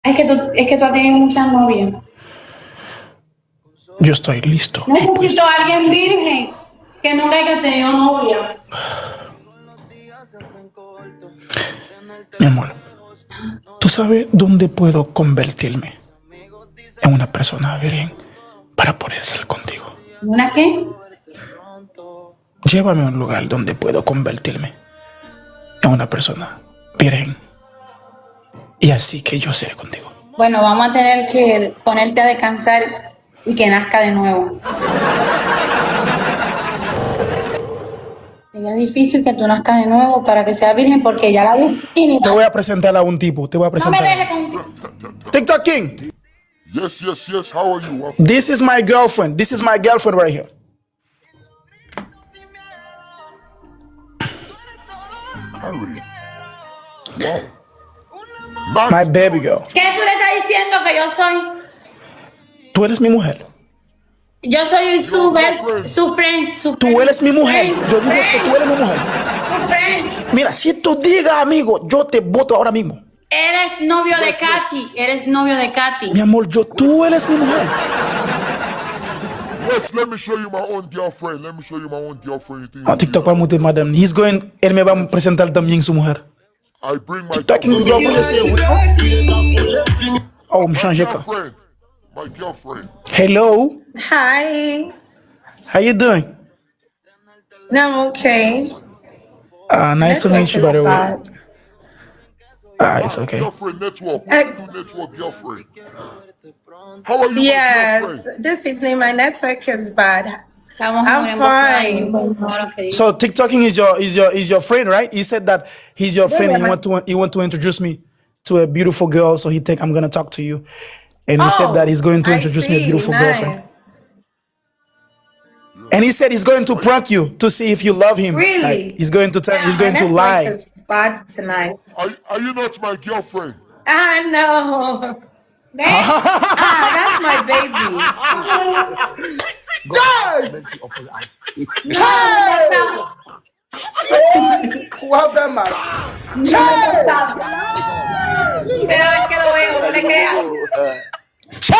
Es que tú has tenido muchas novias. Yo estoy listo. Necesito a alguien virgen que nunca haya tenido novia. Mi amor, ¿tú sabes dónde puedo convertirme en una persona virgen para poder ser contigo? ¿Una qué? Llévame a un lugar donde puedo convertirme en una persona virgen y así que yo seré contigo. Bueno, vamos a tener que ponerte a descansar y que nazca de nuevo. Sería difícil que tú nazcas de nuevo para que sea virgen porque ya la virginidad. Te voy a presentar a un tipo, te voy a No me presentar. dejes con... TikTok King, Yes, yes, yes. How are you? this is my girlfriend. This is my girlfriend right here. Harry. Wow. My baby girl. ¿Qué tú le estás diciendo que yo soy? Tú eres mi mujer. Yo soy su friend, su Tú friend, eres mi mujer. friend, Yo digo que tú eres mi mujer. su friend. Mira, si tú digas, amigo, yo te voto ahora mismo. Eres novio de Katy, eres novio de Katy. Mi amor, tú eres mi mujer. Yes, let me show you my own girlfriend. Let me show you my own girlfriend. You think TikTok para mutar, madam. He's going, él me va a presentar también su mujer. I bring my TikTok King, yo voy a decir, oh, me changé acá. girlfriend. My girlfriend. Hello, Hi. how you doing? I'm okay. Nice to meet you, by the way. It's okay. Girlfriend network. Do network girlfriend. How are you? My Yes, girlfriend? this evening my network is bad. Estamos I'm en emboscada y fine. bueno, ahora que digo. So TikTok King is your friend, right? He said that he's your friend and he want to introduce me to a beautiful girl, so he think I'm gonna talk to you. And he said that he's going to I introduce me a see. beautiful girlfriend. Nice. And he said he's going to prank you to see if you love him. Really? Like, he's going to tell, he's My going to network lie. is bad tonight. Are you not my girlfriend? Ah, no. That's my baby. What am I? Primera vez que lo veo, no le creas. Che!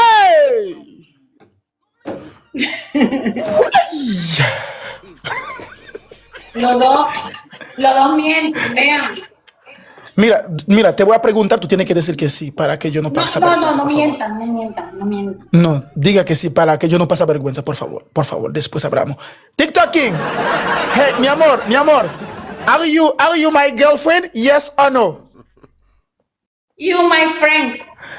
Los dos mienten, vean. Mira, te voy a preguntar, tú tienes que decir que sí para que yo no pase No vergüenza, por favor. mientan. No, diga que sí para que yo no pase vergüenza, por favor, después hablamos. TikTok King, hey, mi amor, are you my girlfriend? Yes or no? You, my friend.